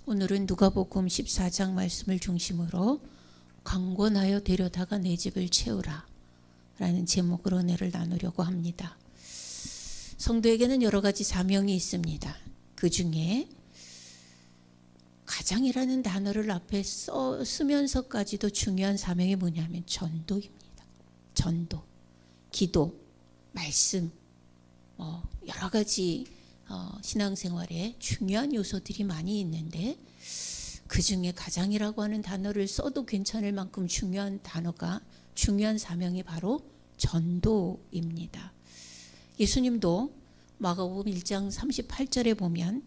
오늘은 누가복음 14장 말씀을 중심으로 강권하여 데려다가 내 집을 채우라 라는 제목으로 은혜를 나누려고 합니다. 성도에게는 여러 가지 사명이 있습니다. 그 중에 가장이라는 단어를 앞에 쓰면서까지도 중요한 사명이 뭐냐면 전도입니다. 전도, 기도, 말씀, 여러 가지 신앙생활에 중요한 요소들이 많이 있는데 그 중에 가장이라고 하는 단어를 써도 괜찮을 만큼 중요한 사명이 바로 전도입니다. 예수님도 마가복음 1장 38절에 보면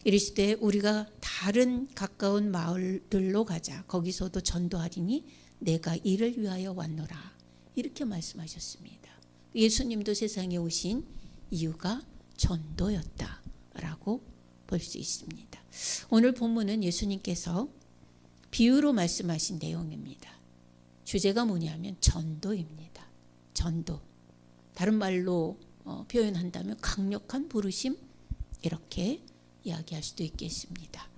이르시되 우리가 다른 가까운 마을들로 가자. 거기서도 전도하리니 내가 이를 위하여 왔노라. 이렇게 말씀하셨습니다. 예수님도 세상에 오신 이유가 전도였다라고 볼 수 있습니다. 오늘 본문은 예수님께서 비유로 말씀하신 내용입니다. 주제가 뭐냐면 전도입니다. 전도. 다른 말로 표현한다면 강력한 부르심, 이렇게 이야기할 수도 있겠습니다.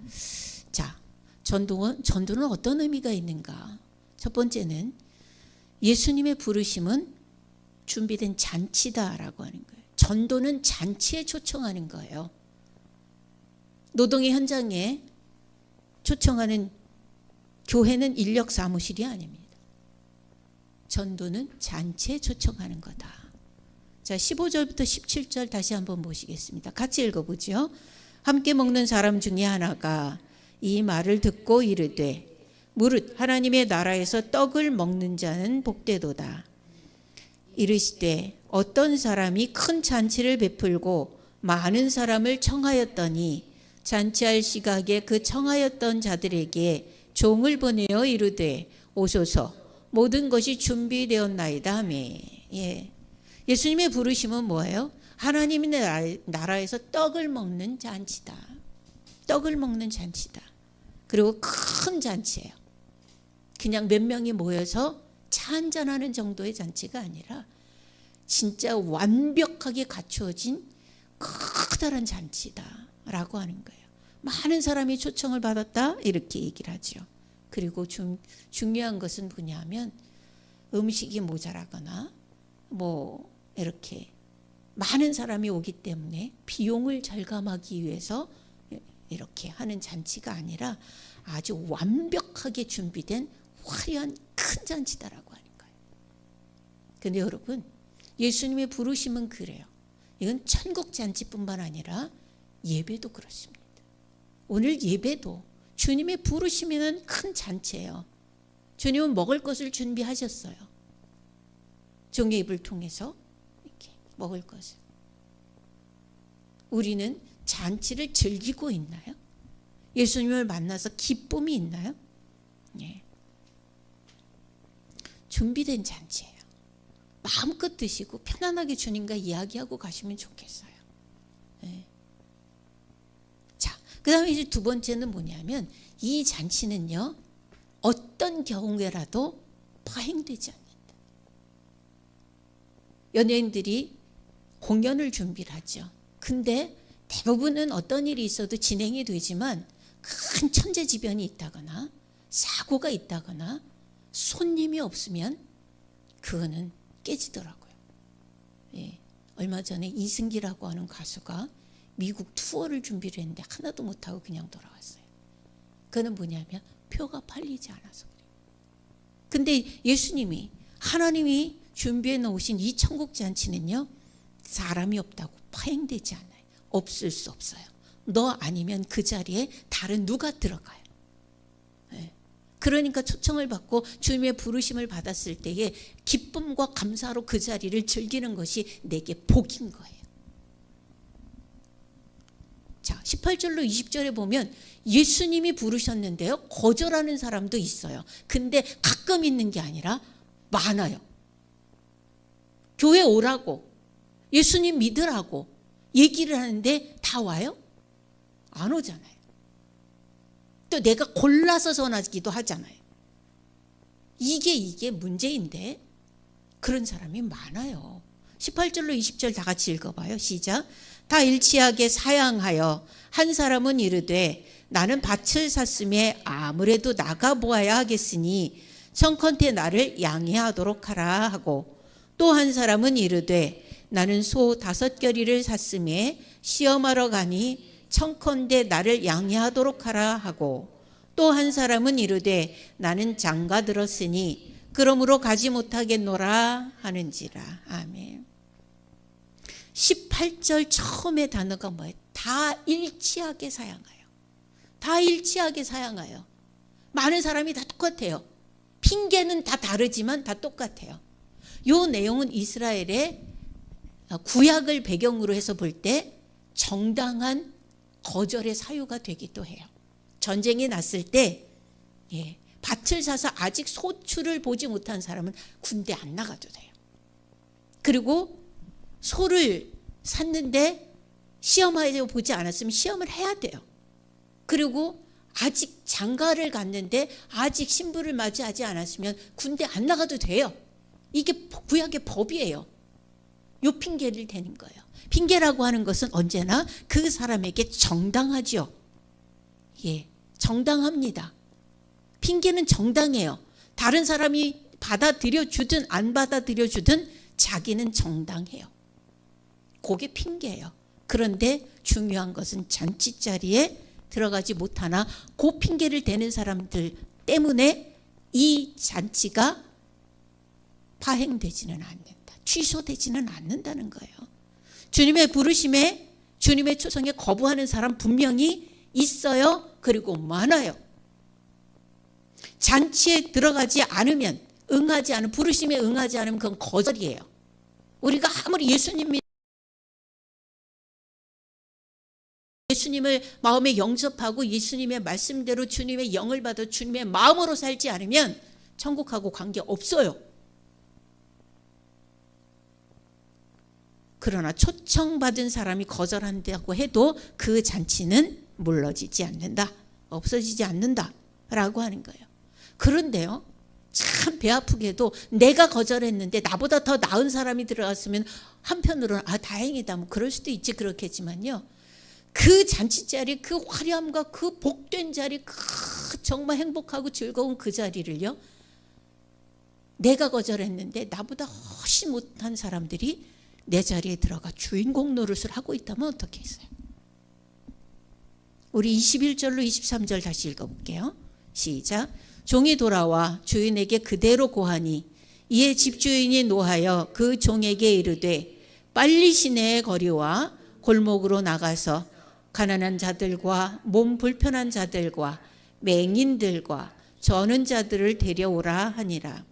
자, 전도는 어떤 의미가 있는가? 첫 번째는 예수님의 부르심은 준비된 잔치다라고 하는 거예요. 전도는 잔치에 초청하는 거예요. 노동의 현장에 초청하는 교회는 인력 사무실이 아닙니다. 전도는 잔치에 초청하는 거다. 자, 15절부터 17절 다시 한번 보시겠습니다. 같이 읽어보죠. 함께 먹는 사람 중에 하나가 이 말을 듣고 이르되 무릇 하나님의 나라에서 떡을 먹는 자는 복되도다. 이르시되 어떤 사람이 큰 잔치를 베풀고 많은 사람을 청하였더니 잔치할 시각에 그 청하였던 자들에게 종을 보내어 이르되 오소서 모든 것이 준비되었나이다 하며. 예수님의 부르심은 뭐예요? 하나님의 나라에서 떡을 먹는 잔치다. 떡을 먹는 잔치다. 그리고 큰 잔치예요. 그냥 몇 명이 모여서 차 한잔하는 정도의 잔치가 아니라 진짜 완벽하게 갖추어진 커다란 잔치다라고 하는 거예요. 많은 사람이 초청을 받았다 이렇게 얘기를 하죠. 그리고 중요한 것은 뭐냐면 음식이 모자라거나 이렇게 많은 사람이 오기 때문에 비용을 절감하기 위해서 이렇게 하는 잔치가 아니라 아주 완벽하게 준비된 화려한 큰 잔치다라고 하는 거예요. 그런데 여러분, 예수님의 부르심은 그래요. 이건 천국 잔치뿐만 아니라 예배도 그렇습니다. 오늘 예배도 주님의 부르심에는 큰 잔치예요. 주님은 먹을 것을 준비하셨어요. 종의 입을 통해서 이렇게 먹을 것을. 우리는 잔치를 즐기고 있나요? 예수님을 만나서 기쁨이 있나요? 네. 준비된 잔치예요. 마음껏 드시고 편안하게 주님과 이야기하고 가시면 좋겠어요. 네. 자, 그 다음에 이제 두 번째는 뭐냐면 이 잔치는요, 어떤 경우에라도 파행되지 않는다. 연예인들이 공연을 준비를 하죠. 근데 대부분은 어떤 일이 있어도 진행이 되지만 큰 천재지변이 있다거나 사고가 있다거나 손님이 없으면 그거는 깨지더라고요. 얼마 전에 이승기라고 하는 가수가 미국 투어를 준비를 했는데 하나도 못하고 그냥 돌아왔어요. 그거는 뭐냐면 표가 팔리지 않아서 그래요. 근데 예수님이, 하나님이 준비해 놓으신 이 천국 잔치는요, 사람이 없다고 파행되지 않아요. 없을 수 없어요. 너 아니면 그 자리에 다른 누가 들어가요. 그러니까 초청을 받고 주님의 부르심을 받았을 때에 기쁨과 감사로 그 자리를 즐기는 것이 내게 복인 거예요. 자, 18절로 20절에 보면 예수님이 부르셨는데요, 거절하는 사람도 있어요. 근데 가끔 있는 게 아니라 많아요. 교회 오라고, 예수님 믿으라고 얘기를 하는데 다 와요? 안 오잖아요. 또 내가 골라서 전하기도 하잖아요. 이게 문제인데 그런 사람이 많아요. 18절로 20절 다 같이 읽어봐요. 시작. 다 일치하게 사양하여 한 사람은 이르되 나는 밭을 샀음에 아무래도 나가 보아야 하겠으니 청컨대 나를 양해하도록 하라 하고, 또 한 사람은 이르되 나는 소 5겨리를 샀음에 시험하러 가니 청컨대 나를 양해하도록 하라 하고, 또 한 사람은 이르되 나는 장가 들었으니 그러므로 가지 못하겠노라 하는지라. 아멘. 18절 처음의 단어가 뭐예요? 다 일치하게 사양하여. 다 일치하게 사양하여. 많은 사람이 다 똑같아요. 핑계는 다 다르지만 다 똑같아요. 이 내용은 이스라엘의 구약을 배경으로 해서 볼 때 정당한 거절의 사유가 되기도 해요. 전쟁이 났을 때 밭을 사서 아직 소출을 보지 못한 사람은 군대 안 나가도 돼요. 그리고 소를 샀는데 시험하여 보지 않았으면 시험을 해야 돼요. 그리고 아직 장가를 갔는데 아직 신부를 맞이하지 않았으면 군대 안 나가도 돼요. 이게 구약의 법이에요. 요 핑계를 대는 거예요. 핑계라고 하는 것은 언제나 그 사람에게 정당하죠. 정당합니다. 핑계는 정당해요. 다른 사람이 받아들여 주든 안 받아들여 주든 자기는 정당해요. 그게 핑계예요. 그런데 중요한 것은 잔치 자리에 들어가지 못하나 그 핑계를 대는 사람들 때문에 이 잔치가 파행되지는 않는다. 취소되지는 않는다는 거예요. 주님의 부르심에, 주님의 초청에 거부하는 사람 분명히 있어요. 그리고 많아요. 잔치에 들어가지 않으면, 응하지 않으면, 부르심에 응하지 않으면 그건 거절이에요. 우리가 아무리 예수님을 마음에 영접하고 예수님의 말씀대로 주님의 영을 받아 주님의 마음으로 살지 않으면 천국하고 관계 없어요. 그러나 초청받은 사람이 거절한다고 해도 그 잔치는 물러지지 않는다. 없어지지 않는다. 라고 하는 거예요. 그런데요, 참 배 아프게도 내가 거절했는데 나보다 더 나은 사람이 들어갔으면 한편으로는 다행이다. 뭐 그럴 수도 있지, 그렇겠지만요. 그 잔치 자리, 그 화려함과 그 복된 자리, 그 정말 행복하고 즐거운 그 자리를요, 내가 거절했는데 나보다 훨씬 못한 사람들이 내 자리에 들어가 주인공 노릇을 하고 있다면 어떻게 했어요? 우리 21절로 23절 다시 읽어볼게요. 시작. 종이 돌아와 주인에게 그대로 고하니 이에 집주인이 노하여 그 종에게 이르되 빨리 시내의 거리와 골목으로 나가서 가난한 자들과 몸 불편한 자들과 맹인들과 저는 자들을 데려오라 하니라.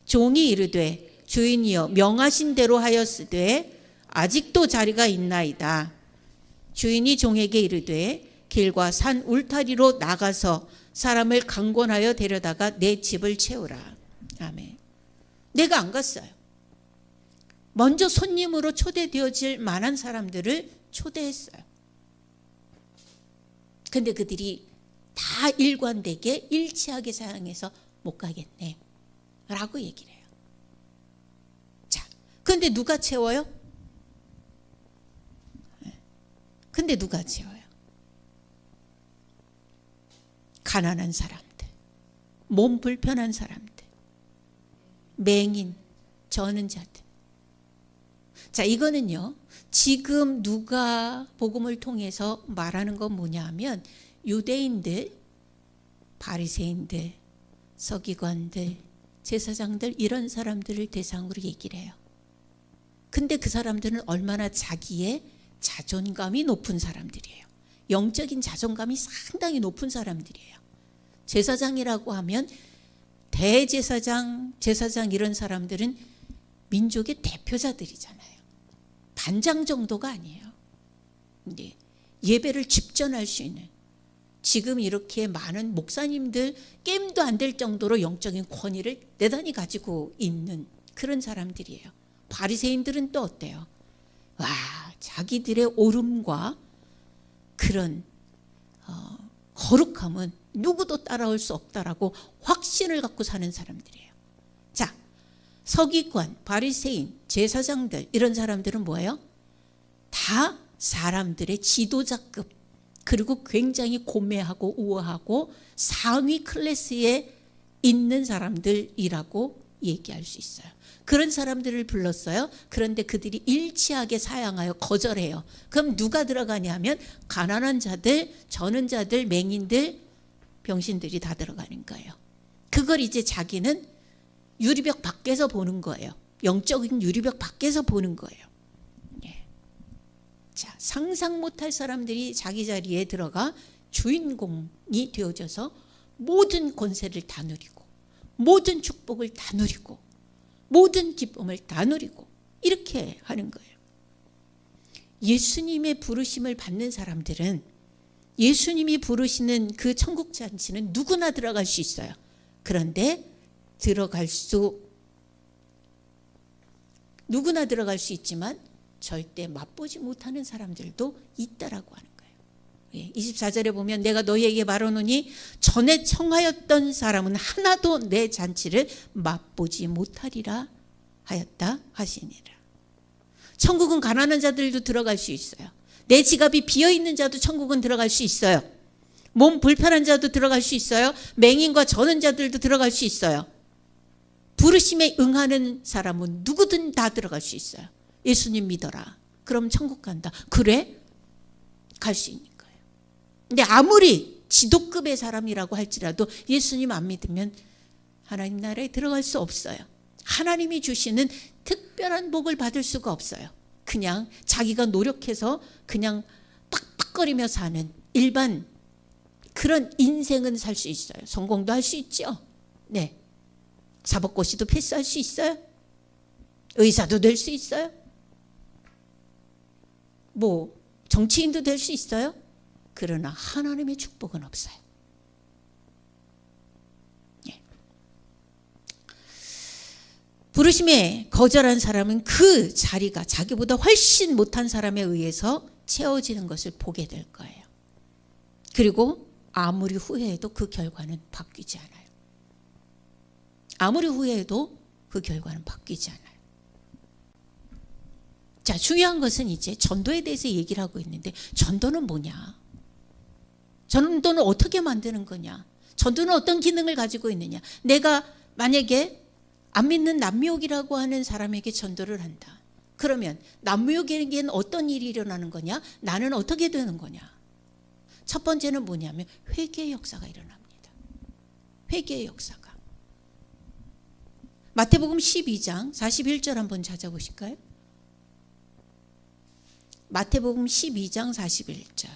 종이 이르되 주인이여 명하신 대로 하였으되 아직도 자리가 있나이다. 주인이 종에게 이르되 길과 산 울타리로 나가서 사람을 강권하여 데려다가 내 집을 채우라. 아멘. 내가 안 갔어요. 먼저 손님으로 초대되어질 만한 사람들을 초대했어요. 근데 그들이 다 일관되게 일치하게 사양해서 못 가겠네 라고 얘기를 해요. 자, 근데 누가 채워요? 근데 누가 채워요? 가난한 사람들, 몸 불편한 사람들, 맹인, 저는 자들. 자, 이거는요, 지금 누가 복음을 통해서 말하는 건 뭐냐 하면 유대인들, 바리새인들, 서기관들, 제사장들 이런 사람들을 대상으로 얘기를 해요. 근데 그 사람들은 얼마나 자기의 자존감이 높은 사람들이에요. 영적인 자존감이 상당히 높은 사람들이에요. 제사장이라고 하면 대제사장, 제사장 이런 사람들은 민족의 대표자들이잖아요. 반장 정도가 아니에요. 근데 예배를 집전할 수 있는, 지금 이렇게 많은 목사님들 게임도 안 될 정도로 영적인 권위를 대단히 가지고 있는 그런 사람들이에요. 바리새인들은 또 어때요? 와, 자기들의 오름과 그런 거룩함은 누구도 따라올 수 없다라고 확신을 갖고 사는 사람들이에요. 자, 서기관, 바리새인, 제사장들 이런 사람들은 뭐예요? 다 사람들의 지도자급, 그리고 굉장히 고매하고 우아하고 상위 클래스에 있는 사람들이라고 얘기할 수 있어요. 그런 사람들을 불렀어요. 그런데 그들이 일치하게 사양하여 거절해요. 그럼 누가 들어가냐 하면 가난한 자들, 저는 자들, 맹인들, 병신들이 다 들어가는 거예요. 그걸 이제 자기는 유리벽 밖에서 보는 거예요. 영적인 유리벽 밖에서 보는 거예요. 예. 자, 상상 못할 사람들이 자기 자리에 들어가 주인공이 되어져서 모든 권세를 다 누리고 모든 축복을 다 누리고 모든 기쁨을 다 누리고 이렇게 하는 거예요. 예수님의 부르심을 받는 사람들은 예수님이 부르시는 그 천국 잔치는 누구나 들어갈 수 있어요. 그런데 누구나 들어갈 수 있지만 절대 맛보지 못하는 사람들도 있다라고 하는 거예요. 24절에 보면 내가 너희에게 말하노니 전에 청하였던 사람은 하나도 내 잔치를 맛보지 못하리라 하였다 하시니라. 천국은 가난한 자들도 들어갈 수 있어요. 내 지갑이 비어있는 자도 천국은 들어갈 수 있어요. 몸 불편한 자도 들어갈 수 있어요. 맹인과 저는 자들도 들어갈 수 있어요. 부르심에 응하는 사람은 누구든 다 들어갈 수 있어요. 예수님 믿어라. 그럼 천국 간다. 그래? 갈 수 있는 거예요. 근데 아무리 지도급의 사람이라고 할지라도 예수님 안 믿으면 하나님 나라에 들어갈 수 없어요. 하나님이 주시는 특별한 복을 받을 수가 없어요. 그냥 자기가 노력해서 그냥 빡빡거리며 사는 일반 그런 인생은 살 수 있어요. 성공도 할 수 있죠. 네. 사법고시도 패스할 수 있어요. 의사도 될 수 있어요. 뭐 정치인도 될 수 있어요. 그러나 하나님의 축복은 없어요. 예. 부르심에 거절한 사람은 그 자리가 자기보다 훨씬 못한 사람에 의해서 채워지는 것을 보게 될 거예요. 그리고 아무리 후회해도 그 결과는 바뀌지 않아요. 아무리 후회해도 그 결과는 바뀌지 않아요. 자, 중요한 것은 이제 전도에 대해서 얘기를 하고 있는데 전도는 뭐냐? 전도는 어떻게 만드는 거냐? 전도는 어떤 기능을 가지고 있느냐? 내가 만약에 안 믿는 남묘옥이라고 하는 사람에게 전도를 한다. 그러면 남묘옥에게는 어떤 일이 일어나는 거냐? 나는 어떻게 되는 거냐? 첫 번째는 뭐냐면 회개의 역사가 일어납니다. 회개의 역사가. 마태복음 12장 41절 한번 찾아보실까요? 마태복음 12장 41절.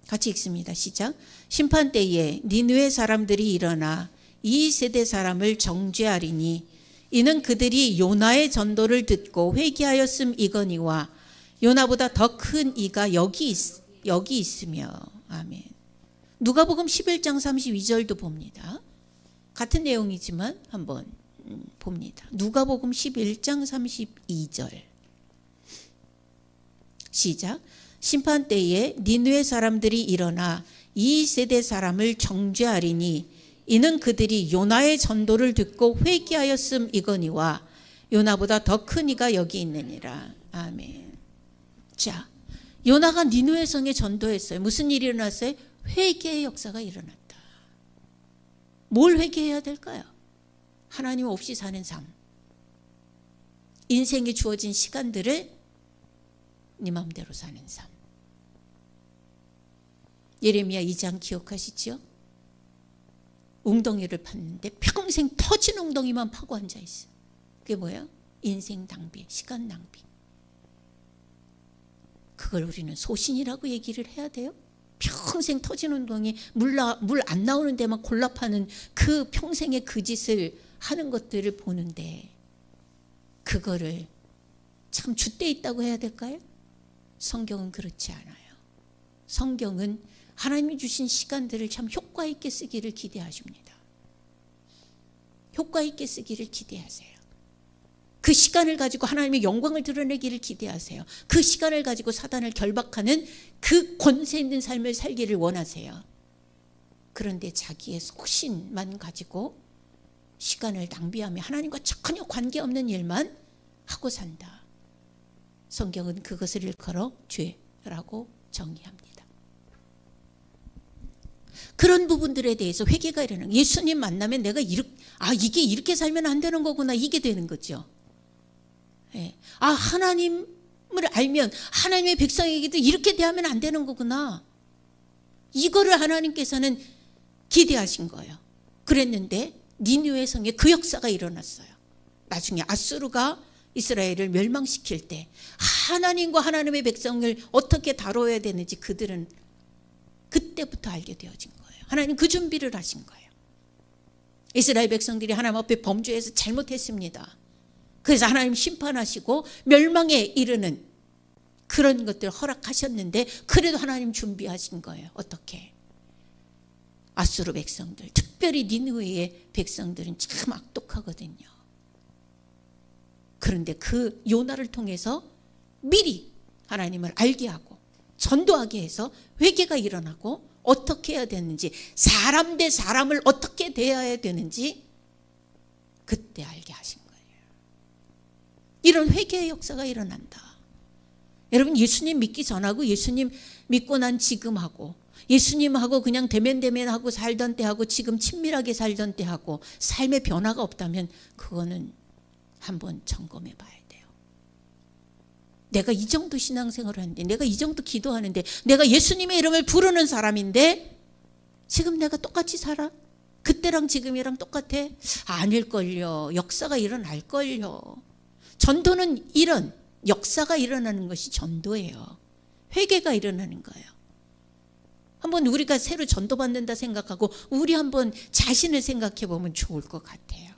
같이 읽습니다. 시작. 심판 때에 니느웨 사람들이 일어나 이 세대 사람을 정죄하리니 이는 그들이 요나의 전도를 듣고 회개하였음이거니와 요나보다 더 큰 이가 여기 있으며. 아멘. 누가복음 11장 32절도 봅니다. 같은 내용이지만 한번 봅니다. 누가복음 11장 32절. 시작. 심판 때에 니느웨 사람들이 일어나 이 세대 사람을 정죄하리니 이는 그들이 요나의 전도를 듣고 회개하였음이거니와 요나보다 더 큰 이가 여기 있느니라. 아멘. 자, 요나가 니느웨 성에 전도했어요. 무슨 일이 일어났어요? 회개의 역사가 일어났다. 뭘 회개해야 될까요? 하나님 없이 사는 삶. 인생에 주어진 시간들을 네 마음대로 사는 삶. 예레미야 2장 기억하시죠? 웅덩이를 팠는데 평생 터진 웅덩이만 파고 앉아있어. 그게 뭐예요? 인생 낭비, 시간 낭비. 그걸 우리는 소신이라고 얘기를 해야 돼요? 평생 터진 웅덩이 물 안 나오는 데만 골라 파는 그 평생의 그 짓을 하는 것들을 보는데 그거를 참 줏대 있다고 해야 될까요? 성경은 그렇지 않아요. 성경은 하나님이 주신 시간들을 참 효과 있게 쓰기를 기대하십니다. 효과 있게 쓰기를 기대하세요. 그 시간을 가지고 하나님의 영광을 드러내기를 기대하세요. 그 시간을 가지고 사단을 결박하는 그 권세 있는 삶을 살기를 원하세요. 그런데 자기의 소신만 가지고 시간을 낭비하며 하나님과 전혀 관계없는 일만 하고 산다. 성경은 그것을 일컬어 죄라고 정의합니다. 그런 부분들에 대해서 회개가 일어나는, 예수님 만나면 내가 이게 이렇게 살면 안 되는 거구나, 이게 되는 거죠. 예. 하나님을 알면 하나님의 백성에게도 이렇게 대하면 안 되는 거구나, 이거를 하나님께서는 기대하신 거예요. 그랬는데 니느웨 성에 그 역사가 일어났어요. 나중에 아수르가 이스라엘을 멸망시킬 때 하나님과 하나님의 백성을 어떻게 다뤄야 되는지 그들은 그때부터 알게 되어진 거예요. 하나님 그 준비를 하신 거예요. 이스라엘 백성들이 하나님 앞에 범죄해서 잘못했습니다. 그래서 하나님 심판하시고 멸망에 이르는 그런 것들을 허락하셨는데, 그래도 하나님 준비하신 거예요. 어떻게? 아수르 백성들, 특별히 니느웨의 백성들은 참 악독하거든요. 그런데 그 요나를 통해서 미리 하나님을 알게 하고 전도하게 해서 회개가 일어나고 어떻게 해야 되는지, 사람 대 사람을 어떻게 대해야 되는지 그때 알게 하신 거예요. 이런 회개의 역사가 일어난다. 여러분, 예수님 믿기 전하고 예수님 믿고 난 지금하고, 예수님하고 그냥 대면하고 살던 때하고 지금 친밀하게 살던 때하고 삶의 변화가 없다면 그거는 한번 점검해 봐야 돼요. 내가 이 정도 신앙생활을 하는데, 내가 이 정도 기도하는데, 내가 예수님의 이름을 부르는 사람인데 지금 내가 똑같이 살아? 그때랑 지금이랑 똑같아? 아닐걸요. 역사가 일어날걸요. 전도는 이런 역사가 일어나는 것이 전도예요. 회개가 일어나는 거예요. 한번 우리가 새로 전도받는다 생각하고 우리 한번 자신을 생각해 보면 좋을 것 같아요.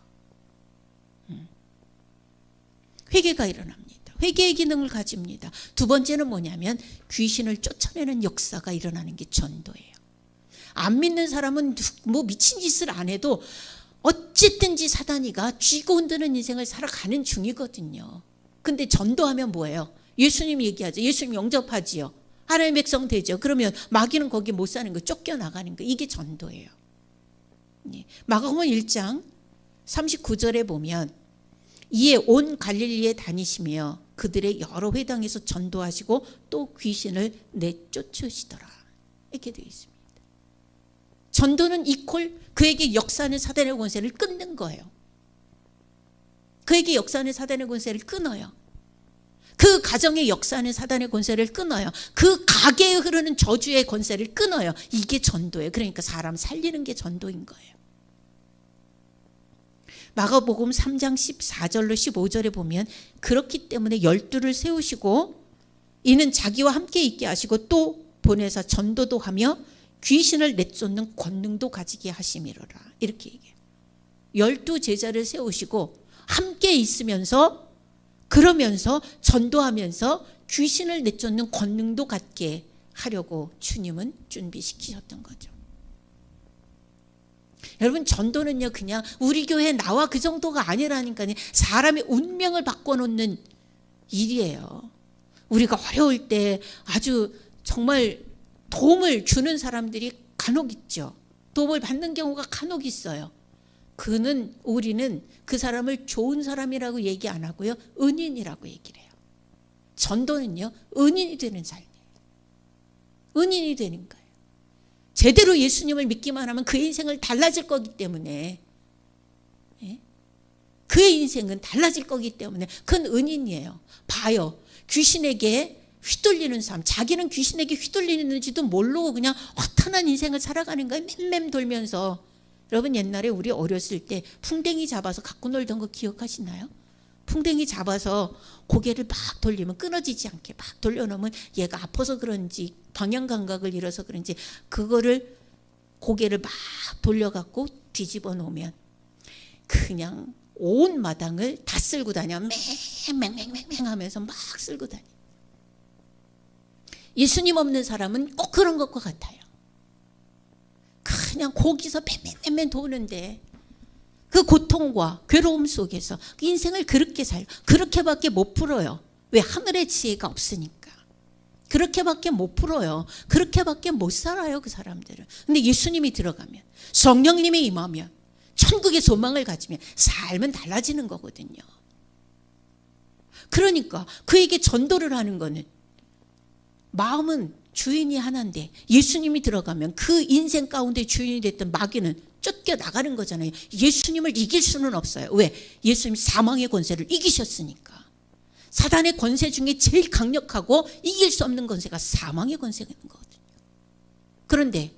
회개가 일어납니다. 회개의 기능을 가집니다. 두 번째는 뭐냐면 귀신을 쫓아내는 역사가 일어나는 게 전도예요. 안 믿는 사람은 뭐 미친 짓을 안 해도 어쨌든지 사단이가 쥐고 흔드는 인생을 살아가는 중이거든요. 근데 전도하면 뭐예요? 예수님 얘기하죠. 예수님 영접하지요. 하나님의 백성 되죠. 그러면 마귀는 거기 못 사는 거, 쫓겨나가는 거, 이게 전도예요. 마가복음 1장 39절에 보면 이에 온 갈릴리에 다니시며 그들의 여러 회당에서 전도하시고 또 귀신을 내쫓으시더라, 이렇게 되어 있습니다. 전도는 이퀄 그에게 역사하는 사단의 권세를 끊는 거예요. 그에게 역사하는 사단의 권세를 끊어요. 그 가정의 역사하는 사단의 권세를 끊어요. 그 가게에 흐르는 저주의 권세를 끊어요. 이게 전도예요. 그러니까 사람 살리는 게 전도인 거예요. 마가복음 3장 14절로 15절에 보면 그렇기 때문에 12를 세우시고 이는 자기와 함께 있게 하시고 또 보내사 전도도 하며 귀신을 내쫓는 권능도 가지게 하심이로라, 이렇게 얘기해요. 12 제자를 세우시고 함께 있으면서, 그러면서 전도하면서 귀신을 내쫓는 권능도 갖게 하려고 주님은 준비시키셨던 거죠. 여러분, 전도는요 그냥 우리 교회 나와 그 정도가 아니라니까요. 사람의 운명을 바꿔놓는 일이에요. 우리가 어려울 때 아주 정말 도움을 주는 사람들이 간혹 있죠. 도움을 받는 경우가 간혹 있어요. 우리는 그 사람을 좋은 사람이라고 얘기 안 하고요, 은인이라고 얘기를 해요. 전도는요 은인이 되는 삶이에요. 은인이 되는 거예요. 제대로 예수님을 믿기만 하면 그의 인생을 달라질 거기 때문에, 그의 인생은 달라질 거기 때문에 그건 은인이에요. 봐요, 귀신에게 휘둘리는 삶, 자기는 귀신에게 휘둘리는지도 모르고 그냥 허탄한 인생을 살아가는 거예요. 맴맴 돌면서. 여러분, 옛날에 우리 어렸을 때 풍뎅이 잡아서 갖고 놀던 거 기억하시나요? 풍뎅이 잡아서 고개를 막 돌리면, 끊어지지 않게 막 돌려놓으면 얘가 아파서 그런지 방향 감각을 잃어서 그런지 그거를 고개를 막 돌려갖고 뒤집어 놓으면 그냥 온 마당을 다 쓸고 다녀. 맹맹맹맹 하면서 막 쓸고 다녀. 예수님 없는 사람은 꼭 그런 것과 같아요. 그냥 거기서 맴맴 도는데 그 고통과 괴로움 속에서 그 인생을 그렇게 살고, 그렇게밖에 못 풀어요. 왜? 하늘의 지혜가 없으니까. 그렇게밖에 못 풀어요. 그렇게밖에 못 살아요, 그 사람들은. 근데 예수님이 들어가면, 성령님이 임하면, 천국의 소망을 가지면 삶은 달라지는 거거든요. 그러니까 그에게 전도를 하는 거는, 마음은 주인이 하나인데 예수님이 들어가면 그 인생 가운데 주인이 됐던 마귀는 쫓겨나가는 거잖아요. 예수님을 이길 수는 없어요. 왜? 예수님 사망의 권세를 이기셨으니까. 사단의 권세 중에 제일 강력하고 이길 수 없는 권세가 사망의 권세가 있는 거거든요. 그런데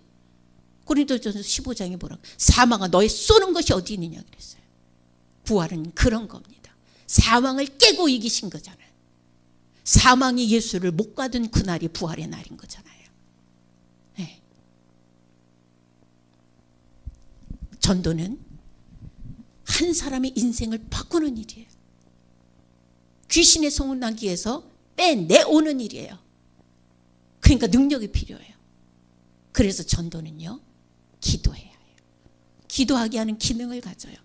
고린도전서 15장에 뭐라고? 사망아 너의 쏘는 것이 어디 있느냐 그랬어요. 부활은 그런 겁니다. 사망을 깨고 이기신 거잖아요. 사망이 예수를 못 가둔 그날이 부활의 날인 거잖아요. 네. 전도는 한 사람의 인생을 바꾸는 일이에요. 귀신의 소문나기에서 빼내오는 일이에요. 그러니까 능력이 필요해요. 그래서 전도는요, 기도해야 해요. 기도하게 하는 기능을 가져요.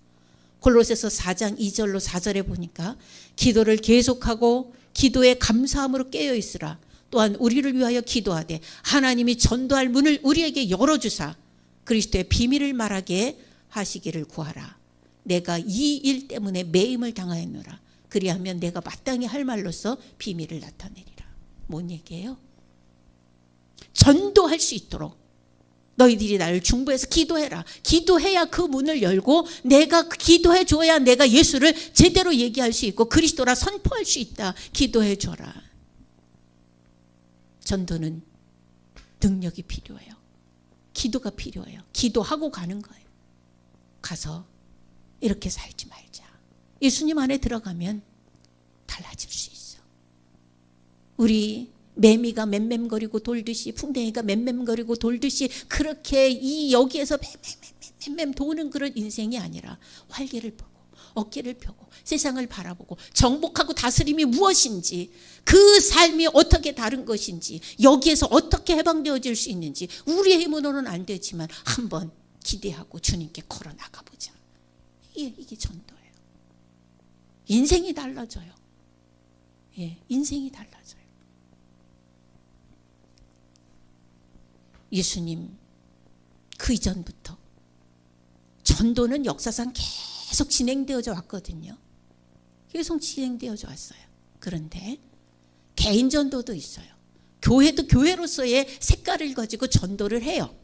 골로새서 4장 2절로 4절에 보니까 기도를 계속하고 기도에 감사함으로 깨어 있으라. 또한 우리를 위하여 기도하되 하나님이 전도할 문을 우리에게 열어주사 그리스도의 비밀을 말하게 하시기를 구하라. 내가 이 일 때문에 매임을 당하였노라. 그리하면 내가 마땅히 할 말로서 비밀을 나타내리라. 뭔 얘기예요? 전도할 수 있도록 너희들이 나를 중보해서 기도해라. 기도해야 그 문을 열고 내가 기도해 줘야 내가 예수를 제대로 얘기할 수 있고 그리스도라 선포할 수 있다. 기도해 줘라. 전도는 능력이 필요해요. 기도가 필요해요. 기도하고 가는 거예요. 가서 이렇게 살지 말자. 예수님 안에 들어가면 달라질 수 있어. 우리 매미가 맴맴거리고 돌듯이, 풍뎅이가 맴맴거리고 돌듯이 그렇게 이 여기에서 맴맴 도는 그런 인생이 아니라 활개를 펴고 어깨를 펴고 세상을 바라보고 정복하고 다스림이 무엇인지, 그 삶이 어떻게 다른 것인지, 여기에서 어떻게 해방되어질 수 있는지 우리의 힘으로는 안 되지만 한번 기대하고 주님께 걸어 나가보자. 이게 전도예요. 인생이 달라져요. 예, 인생이 달라져요. 예수님 그 이전부터 전도는 역사상 계속 진행되어져 왔거든요. 계속 진행되어져 왔어요. 그런데 개인 전도도 있어요. 교회도 교회로서의 색깔을 가지고 전도를 해요.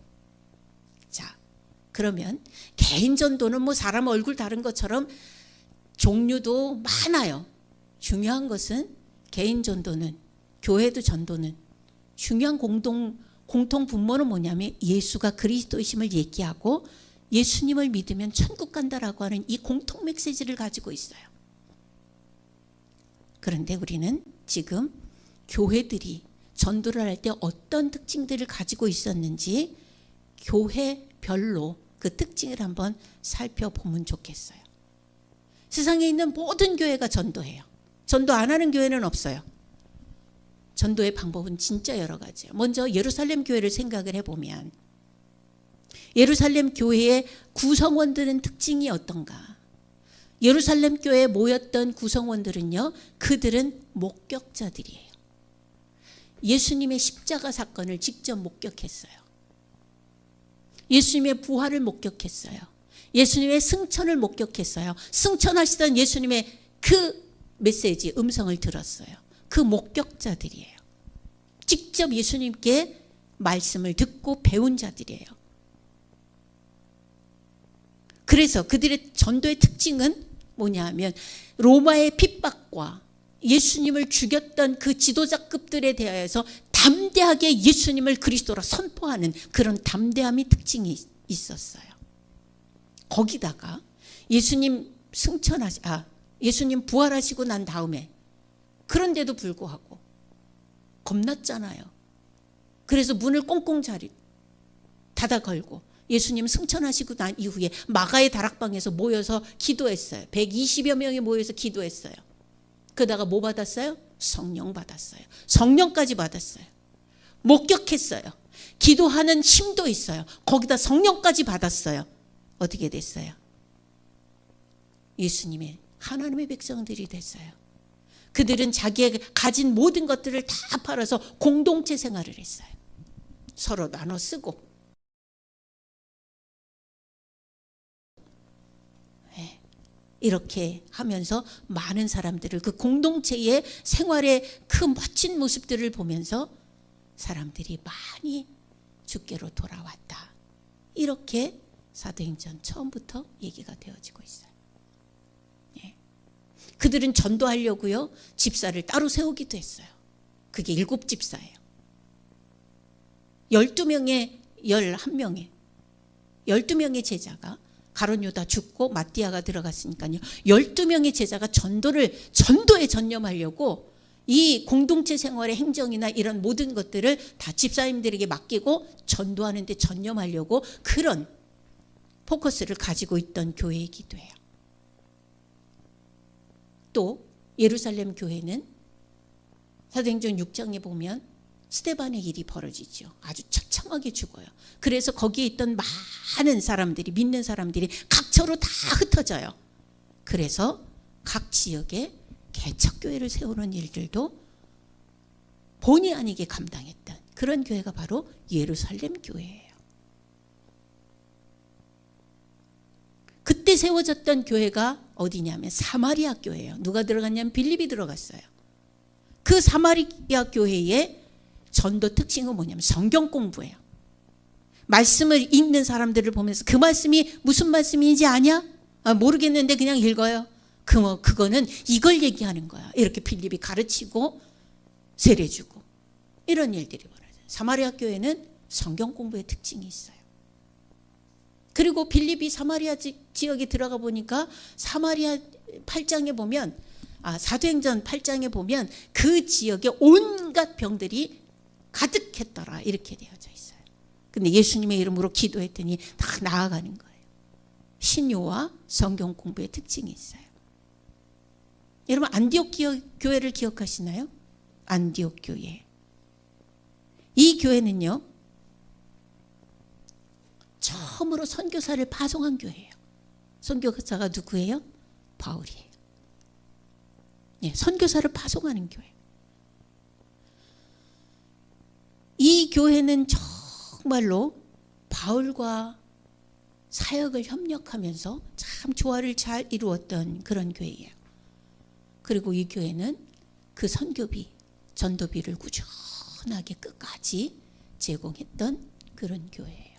자, 그러면 개인 전도는 뭐 사람 얼굴 다른 것처럼 종류도 많아요. 중요한 것은 개인 전도는, 교회도 전도는 중요한 공통 분모는 뭐냐면 예수가 그리스도이심을 얘기하고 예수님을 믿으면 천국 간다라고 하는 이 공통 메시지를 가지고 있어요. 그런데 우리는 지금 교회들이 전도를 할 때 어떤 특징들을 가지고 있었는지 교회별로 그 특징을 한번 살펴보면 좋겠어요. 세상에 있는 모든 교회가 전도해요. 전도 안 하는 교회는 없어요. 전도의 방법은 진짜 여러 가지예요. 먼저 예루살렘 교회를 생각을 해보면 예루살렘 교회의 구성원들은 특징이 어떤가? 예루살렘 교회에 모였던 구성원들은요, 그들은 목격자들이에요. 예수님의 십자가 사건을 직접 목격했어요. 예수님의 부활을 목격했어요. 예수님의 승천을 목격했어요. 승천하시던 예수님의 그 메시지, 음성을 들었어요. 그 목격자들이에요. 직접 예수님께 말씀을 듣고 배운 자들이에요. 그래서 그들의 전도의 특징은 뭐냐 하면 로마의 핍박과 예수님을 죽였던 그 지도자급들에 대하여서 담대하게 예수님을 그리스도라 선포하는 그런 담대함이 특징이 있었어요. 거기다가 예수님 예수님 부활하시고 난 다음에 그런데도 불구하고 겁났잖아요. 그래서 문을 꽁꽁 닫아 걸고 예수님 승천하시고 난 이후에 마가의 다락방에서 모여서 기도했어요. 120여 명이 모여서 기도했어요. 그러다가 뭐 받았어요? 성령 받았어요. 성령까지 받았어요. 목격했어요. 기도하는 힘도 있어요. 거기다 성령까지 받았어요. 어떻게 됐어요? 예수님의 하나님의 백성들이 됐어요. 그들은 자기의 가진 모든 것들을 다 팔아서 공동체 생활을 했어요. 서로 나눠 쓰고. 네. 이렇게 하면서 많은 사람들을 그 공동체의 생활의 그 멋진 모습들을 보면서 사람들이 많이 주께로 돌아왔다. 이렇게 사도행전 처음부터 얘기가 되어지고 있어요. 예. 그들은 전도하려고요, 집사를 따로 세우기도 했어요. 그게 7집사예요. 12명의 제자가, 가룟 유다 죽고 마띠아가 들어갔으니까요, 12명의 제자가 전도에 전념하려고 이 공동체 생활의 행정이나 이런 모든 것들을 다 집사님들에게 맡기고 전도하는 데 전념하려고 그런 포커스를 가지고 있던 교회이기도 해요. 또 예루살렘 교회는 사도행전 6장에 보면 스데반의 일이 벌어지죠. 아주 처참하게 죽어요. 그래서 거기에 있던 많은 사람들이, 믿는 사람들이 각처로 다 흩어져요. 그래서 각 지역에 개척교회를 세우는 일들도 본의 아니게 감당했던 그런 교회가 바로 예루살렘 교회예요. 그때 세워졌던 교회가 어디냐면 사마리아 교회예요. 누가 들어갔냐면 빌립이 들어갔어요. 그 사마리아 교회의 전도 특징은 뭐냐면 성경 공부예요. 말씀을 읽는 사람들을 보면서 그 말씀이 무슨 말씀인지 아냐? 모르겠는데 그냥 읽어요. 그거는 이걸 얘기하는 거야. 이렇게 빌립이 가르치고 세례 주고 이런 일들이 벌어져요. 사마리아 교회는 성경 공부의 특징이 있어요. 그리고 빌립이 사마리아 지역에 들어가 보니까 사마리아 8장에 보면, 사도행전 8장에 보면 그 지역에 온갖 병들이 가득했더라 이렇게 되어져 있어요. 근데 예수님의 이름으로 기도했더니 다 나아가는 거예요. 신요와 성경 공부의 특징이 있어요. 여러분 안디옥 교회를 기억하시나요? 안디옥 교회. 이 교회는요, 처음으로 선교사를 파송한 교회예요. 선교사가 누구예요? 바울이에요. 예, 선교사를 파송하는 교회. 이 교회는 정말로 바울과 사역을 협력하면서 참 조화를 잘 이루었던 그런 교회예요. 그리고 이 교회는 그 선교비, 전도비를 꾸준하게 끝까지 제공했던 그런 교회예요.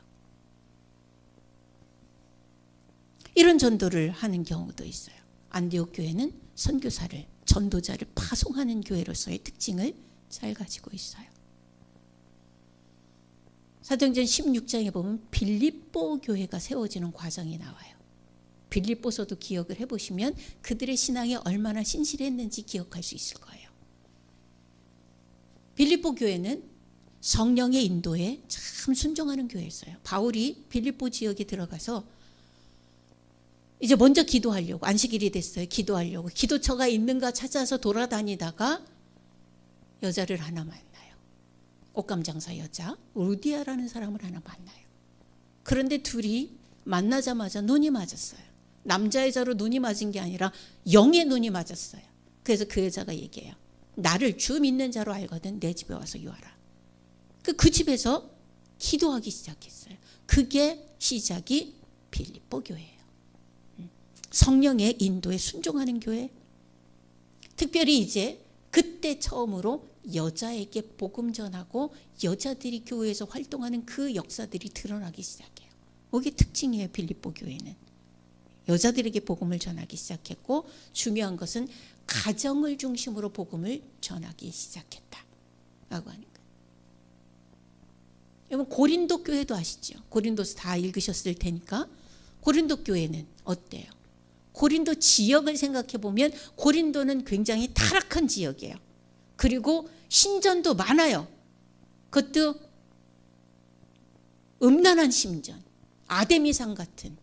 이런 전도를 하는 경우도 있어요. 안디옥 교회는 선교사를, 전도자를 파송하는 교회로서의 특징을 잘 가지고 있어요. 사도행전 16장에 보면 빌립보 교회가 세워지는 과정이 나와요. 빌립보서도 기억을 해보시면 그들의 신앙이 얼마나 신실했는지 기억할 수 있을 거예요. 빌립보 교회는 성령의 인도에 참 순종하는 교회였어요. 바울이 빌립보 지역에 들어가서 이제 먼저 기도하려고, 안식일이 됐어요. 기도하려고 기도처가 있는가 찾아서 돌아다니다가 여자를 하나 만나요. 옷감장사 여자 루디아라는 사람을 하나 만나요. 그런데 둘이 만나자마자 눈이 맞았어요. 남자 여자로 눈이 맞은 게 아니라 영의 눈이 맞았어요. 그래서 그 여자가 얘기해요. 나를 주 믿는 자로 알거든 내 집에 와서 유하라. 그 집에서 기도하기 시작했어요. 그게 시작이 빌립보 교회예요. 성령의 인도에 순종하는 교회. 특별히 이제 그때 처음으로 여자에게 복음 전하고 여자들이 교회에서 활동하는 그 역사들이 드러나기 시작해요. 그게 특징이에요. 빌립보 교회는. 여자들에게 복음을 전하기 시작했고, 중요한 것은 가정을 중심으로 복음을 전하기 시작했다라고 하는 거예요. 여러분 고린도 교회도 아시죠? 고린도서 다 읽으셨을 테니까. 고린도 교회는 어때요? 고린도 지역을 생각해 보면 고린도는 굉장히 타락한 지역이에요. 그리고 신전도 많아요. 그것도 음란한 신전, 아데미상 같은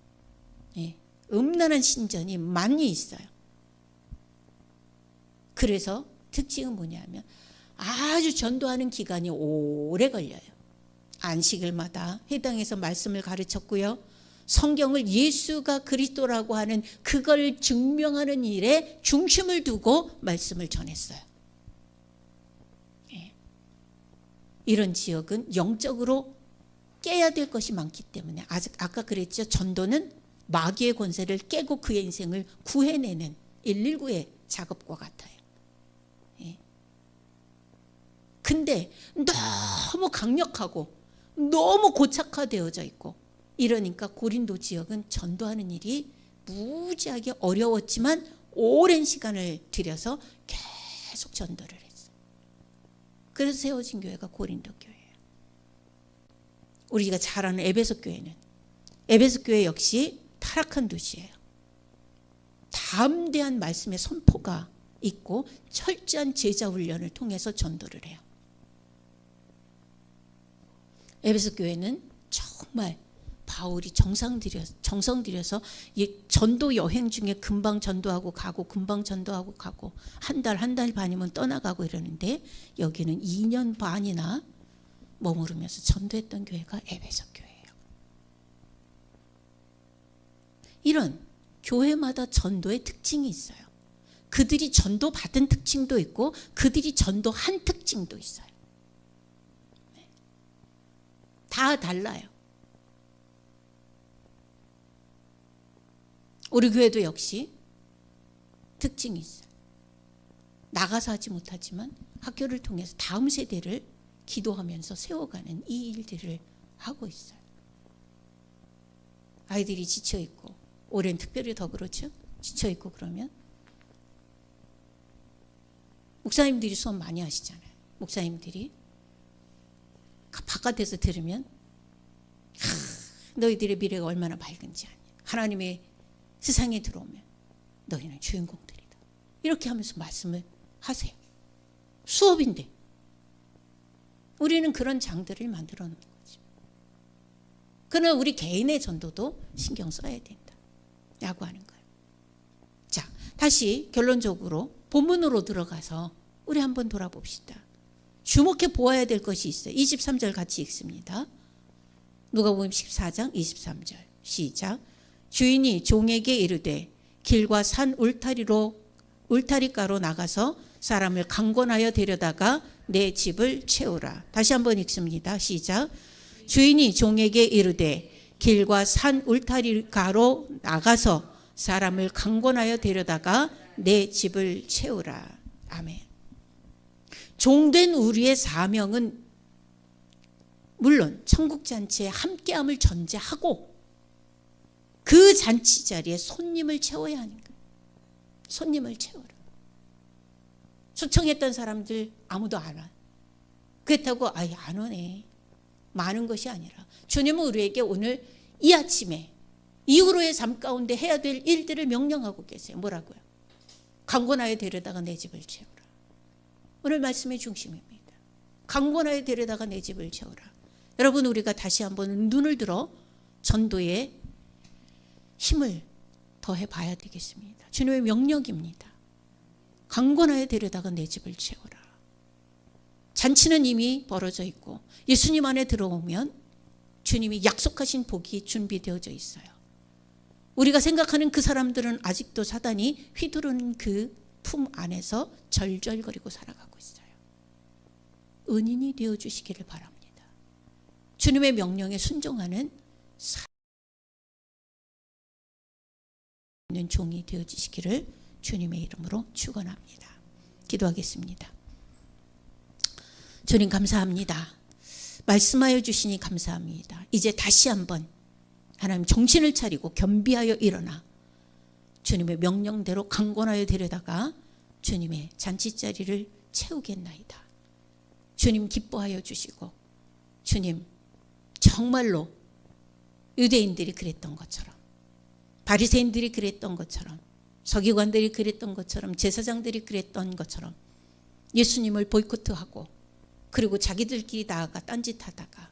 음란한 신전이 많이 있어요. 그래서 특징은 뭐냐면 아주 전도하는 기간이 오래 걸려요. 안식일마다 회당에서 말씀을 가르쳤고요. 성경을 예수가 그리스도라고 하는 그걸 증명하는 일에 중심을 두고 말씀을 전했어요. 이런 지역은 영적으로 깨야 될 것이 많기 때문에, 아까 그랬죠. 전도는 마귀의 권세를 깨고 그의 인생을 구해내는 119의 작업과 같아요. 예. 근데 너무 강력하고 너무 고착화되어져 있고 이러니까 고린도 지역은 전도하는 일이 무지하게 어려웠지만 오랜 시간을 들여서 계속 전도를 했어요. 그래서 세워진 교회가 고린도 교회예요. 우리가 잘 아는 에베소 교회는, 에베소 교회 역시 타락한 도시예요. 담대한 말씀의 선포가 있고 철저한 제자 훈련을 통해서 전도를 해요. 에베소 교회는 정말 바울이 정성 들여서 이 전도 여행 중에 금방 전도하고 가고 금방 전도하고 가고 한 달 반이면 떠나가고 이러는데 여기는 2년 반이나 머무르면서 전도했던 교회가 에베소 교회예요. 이런 교회마다 전도의 특징이 있어요. 그들이 전도받은 특징도 있고 그들이 전도한 특징도 있어요. 다 달라요. 우리 교회도 역시 특징이 있어요. 나가서 하지 못하지만 학교를 통해서 다음 세대를 기도하면서 세워가는 이 일들을 하고 있어요. 아이들이 지쳐있고 올해는 특별히 더 그렇죠. 지쳐있고 그러면 목사님들이 수업 많이 하시잖아요. 목사님들이 바깥에서 들으면 너희들의 미래가 얼마나 밝은지 아냐. 하나님의 세상에 들어오면 너희는 주인공들이다. 이렇게 하면서 말씀을 하세요. 수업인데 우리는 그런 장들을 만들어 놓는 거죠. 그러나 우리 개인의 전도도 신경 써야 된다 라고 하는 거예요. 자, 다시 결론적으로 본문으로 들어가서 우리 한번 돌아봅시다. 주목해 보아야 될 것이 있어요. 23절 같이 읽습니다. 누가복음 14장 23절 시작. 주인이 종에게 이르되 길과 산 울타리가로 나가서 사람을 강권하여 데려다가 내 집을 채우라. 다시 한번 읽습니다. 시작. 주인이 종에게 이르되 길과 산 울타리가로 나가서 사람을 강권하여 데려다가 내 집을 채우라. 아멘. 종된 우리의 사명은 물론 천국 잔치에 함께함을 전제하고 그 잔치 자리에 손님을 채워야 하는 거예요. 손님을 채워라. 초청했던 사람들 아무도 안 와. 그렇다고 안 오네. 많은 것이 아니라 주님은 우리에게 오늘 이 아침에 이후로의 삶 가운데 해야 될 일들을 명령하고 계세요. 뭐라고요? 강권하여 데려다가 내 집을 채우라. 오늘 말씀의 중심입니다. 강권하여 데려다가 내 집을 채우라. 여러분, 우리가 다시 한번 눈을 들어 전도에 힘을 더해 봐야 되겠습니다. 주님의 명령입니다. 강권하여 데려다가 내 집을 채우라. 잔치는 이미 벌어져 있고 예수님 안에 들어오면 주님이 약속하신 복이 준비되어져 있어요. 우리가 생각하는 그 사람들은 아직도 사단이 휘두르는 그 품 안에서 절절거리고 살아가고 있어요. 은인이 되어주시기를 바랍니다. 주님의 명령에 순종하는 살아있는 종이 되어주시기를 주님의 이름으로 축원합니다. 기도하겠습니다. 주님 감사합니다. 말씀하여 주시니 감사합니다. 이제 다시 한번 하나님 정신을 차리고 겸비하여 일어나 주님의 명령대로 강권하여 데려다가 주님의 잔치자리를 채우겠나이다. 주님 기뻐하여 주시고 주님 정말로 유대인들이 그랬던 것처럼 바리새인들이 그랬던 것처럼 서기관들이 그랬던 것처럼 제사장들이 그랬던 것처럼 예수님을 보이콧하고 그리고 자기들끼리 나아가 딴짓하다가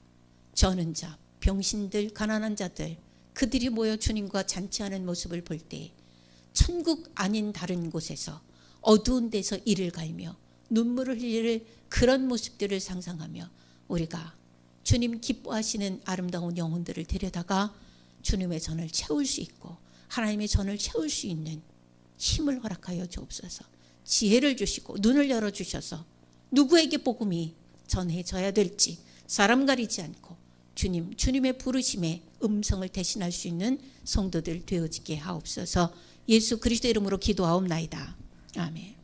저는 자, 병신들, 가난한 자들 그들이 모여 주님과 잔치하는 모습을 볼 때 천국 아닌 다른 곳에서 어두운 데서 이를 갈며 눈물을 흘릴 그런 모습들을 상상하며 우리가 주님 기뻐하시는 아름다운 영혼들을 데려다가 주님의 전을 채울 수 있고 하나님의 전을 채울 수 있는 힘을 허락하여 주옵소서. 지혜를 주시고 눈을 열어주셔서 누구에게 복음이 전해져야 될지 사람 가리지 않고 주님의 부르심의 음성을 대신할 수 있는 성도들 되어지게 하옵소서. 예수 그리스도 이름으로 기도하옵나이다. 아멘.